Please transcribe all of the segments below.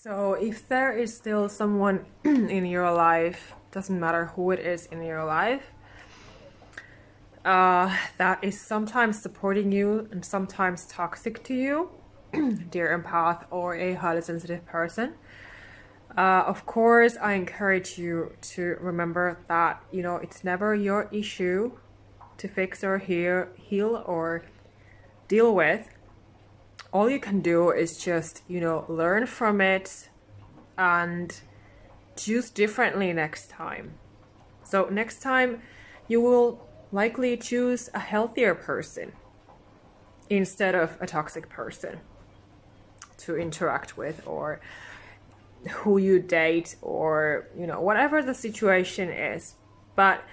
So if there is still someone in your life, doesn't matter who it is in your life, that is sometimes supporting you and sometimes toxic to you, dear empath or a highly sensitive person, of course, I encourage you to remember that, it's never your issue to fix or heal or deal with. All you can do is just, learn from it and choose differently next time. So next time you will likely choose a healthier person instead of a toxic person to interact with, or who you date, or whatever the situation is. But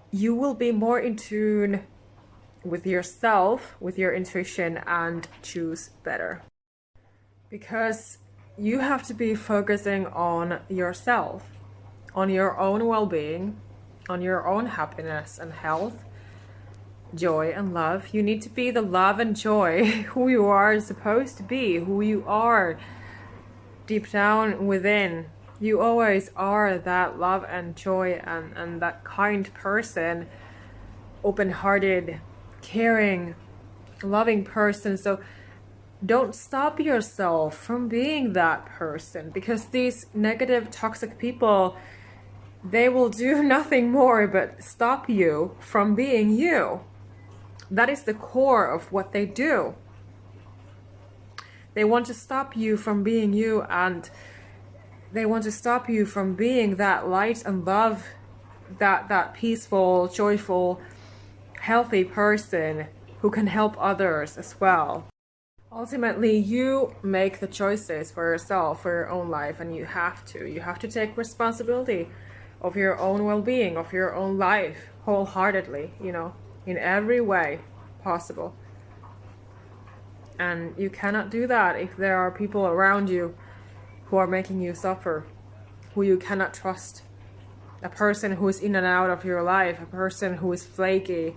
you will be more in tune with yourself, with your intuition, and choose better, because you have to be focusing on yourself, on your own well-being, on your own happiness and health, joy and love. You need to be the love and joy who you are supposed to be, who you are deep down within. You always are that love and joy and that kind person, open-hearted, caring, loving person. So don't stop yourself from being that person, because these negative, toxic people, they will do nothing more but stop you from being you. That is the core of what they do. They want to stop you from being you, and they want to stop you from being that light and love, that peaceful, joyful, healthy person who can help others as well. Ultimately, you make the choices for yourself, for your own life, and you have to take responsibility of your own well-being, of your own life, wholeheartedly, in every way possible. And you cannot do that if there are people around you who are making you suffer, who you cannot trust. A person who is in and out of your life, a person who is flaky,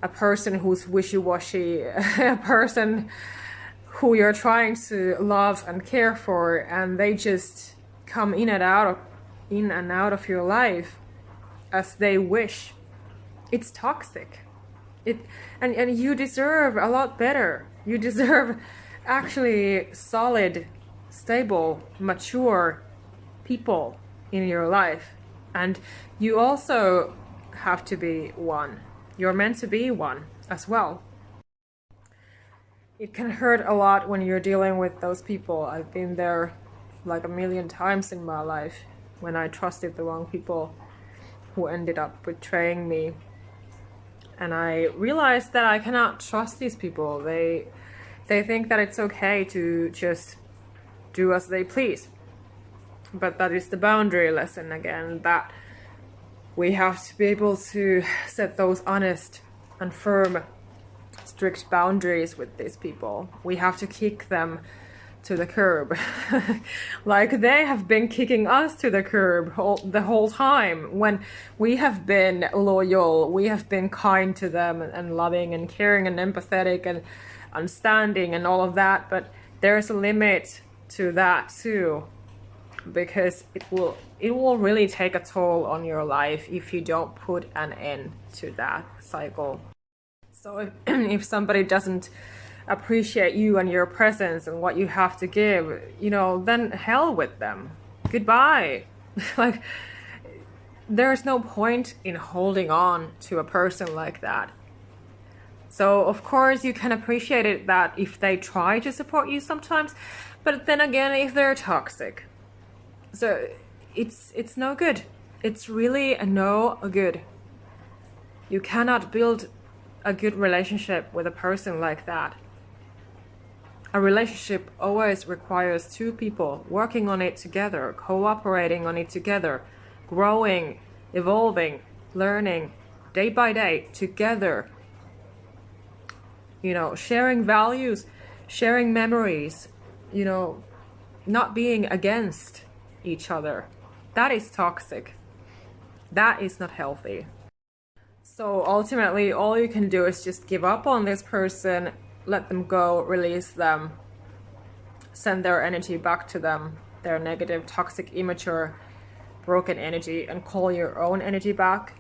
a person who's wishy-washy, a person who you're trying to love and care for, and they just come in and out of your life as they wish. It's toxic. And you deserve a lot better. You deserve actually solid, stable, mature people in your life. And you also have to be one. You're meant to be one as well. It can hurt a lot when you're dealing with those people. I've been there like a million times in my life when I trusted the wrong people who ended up betraying me. And I realized that I cannot trust these people. They think that it's okay to just do as they please. But that is the boundary lesson again, that we have to be able to set those honest and firm, strict boundaries with these people. We have to kick them to the curb like they have been kicking us to the curb the whole time, when we have been loyal, we have been kind to them and loving and caring and empathetic and understanding and all of that. But there's a limit to that too, because it will really take a toll on your life if you don't put an end to that cycle. So if somebody doesn't appreciate you and your presence and what you have to give, then hell with them. Goodbye. Like, there's no point in holding on to a person like that. So of course you can appreciate it that if they try to support you sometimes, but then again, if they're toxic, so it's no good. It's really no good. You cannot build a good relationship with a person like that. A relationship always requires two people working on it together, cooperating on it together, growing, evolving, learning day by day together. Sharing values, sharing memories, not being against each other. That is toxic. That is not healthy. So ultimately, all you can do is just give up on this person, let them go, release them, send their energy back to them, their negative, toxic, immature, broken energy and call your own energy back,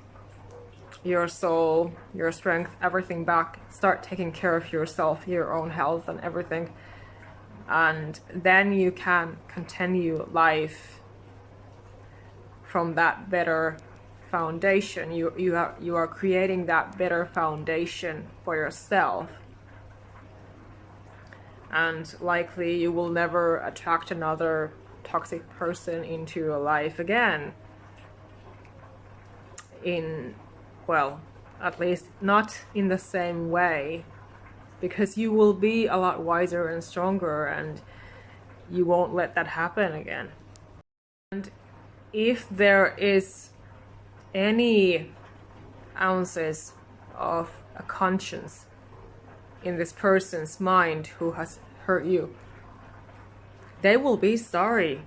your soul, your strength, everything back. Start taking care of yourself, your own health and everything. And then you can continue life from that better foundation. You are creating that better foundation for yourself. And likely you will never attract another toxic person into your life again. Well, at least not in the same way, because you will be a lot wiser and stronger and you won't let that happen again. And if there is any ounces of a conscience in this person's mind who has hurt you, they will be sorry.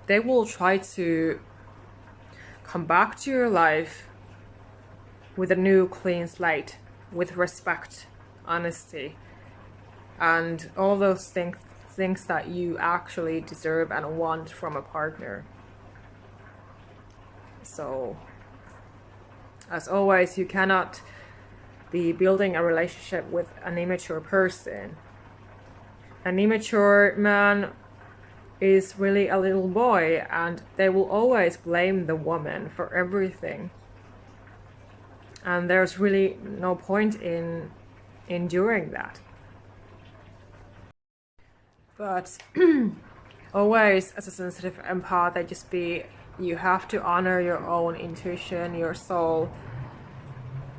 They will try to come back to your life with a new clean slate, with respect, honesty, and all those things that you actually deserve and want from a partner. So, as always, you cannot be building a relationship with an immature person. An immature man is really a little boy, and they will always blame the woman for everything. And there's really no point in enduring that. But always, as a sensitive empath, you have to honor your own intuition, your soul,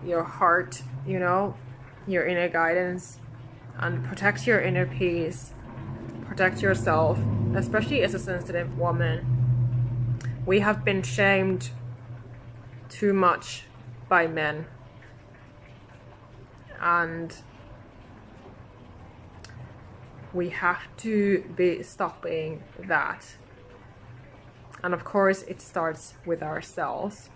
your heart, your inner guidance, and protect your inner peace, protect yourself, especially as a sensitive woman. We have been shamed too much by men, and we have to be stopping that. And of course it starts with ourselves,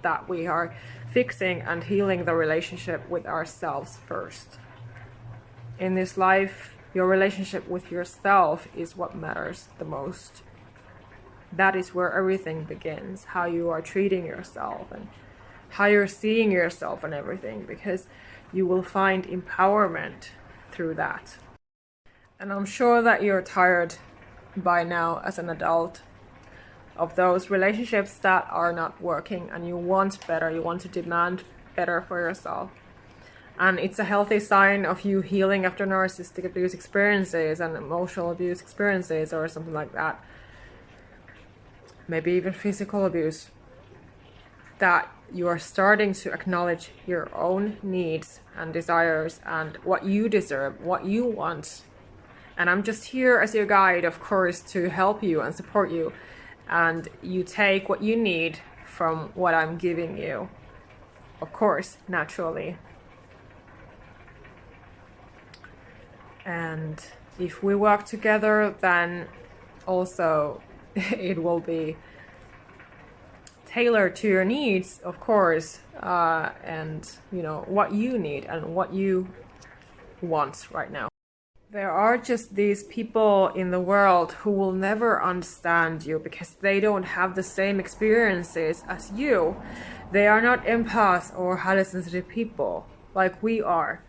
that we are fixing and healing the relationship with ourselves first. In this life, your relationship with yourself is what matters the most. That is where everything begins, how you are treating yourself and how you're seeing yourself and everything, because you will find empowerment through that. And I'm sure that you're tired by now as an adult of those relationships that are not working, and you want better, you want to demand better for yourself. And it's a healthy sign of you healing after narcissistic abuse experiences and emotional abuse experiences or something like that. Maybe even physical abuse. That you are starting to acknowledge your own needs and desires and what you deserve, what you want. And I'm just here as your guide, of course, to help you and support you. And you take what you need from what I'm giving you. Of course, naturally. And if we work together, then also it will be tailored to your needs, of course, and what you need and what you want right now. There are just these people in the world who will never understand you because they don't have the same experiences as you. They are not empaths or highly sensitive people like we are.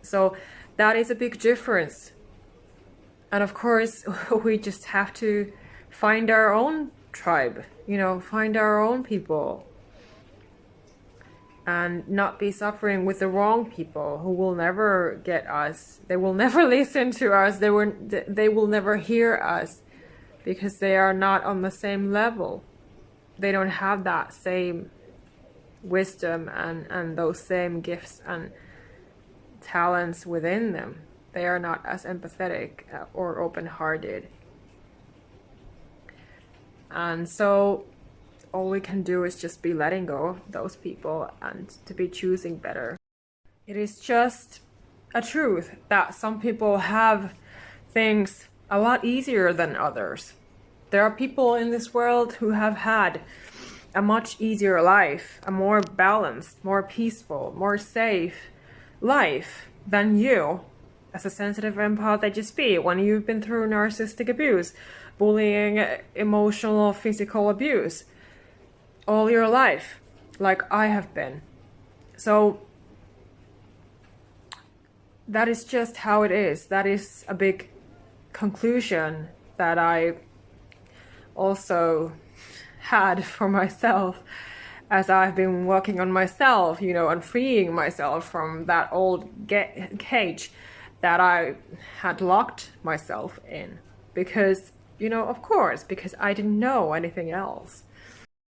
So that is a big difference. And of course, we just have to find our own tribe, find our own people. And not be suffering with the wrong people who will never get us. They will never listen to us. They will never hear us because they are not on the same level. They don't have that same wisdom and those same gifts and talents within them. They are not as empathetic or open-hearted. And so all we can do is just be letting go of those people and to be choosing better. It is just a truth that some people have things a lot easier than others. There are people in this world who have had a much easier life, a more balanced, more peaceful, more safe life than you. as a sensitive empath that you be when you've been through narcissistic abuse, bullying, emotional, physical abuse all your life, like I have been. So that is just how it is. That is a big conclusion that I also had for myself as I've been working on myself, you know, and freeing myself from that old cage that I had locked myself in. Because, you know, of course, because I didn't know anything else.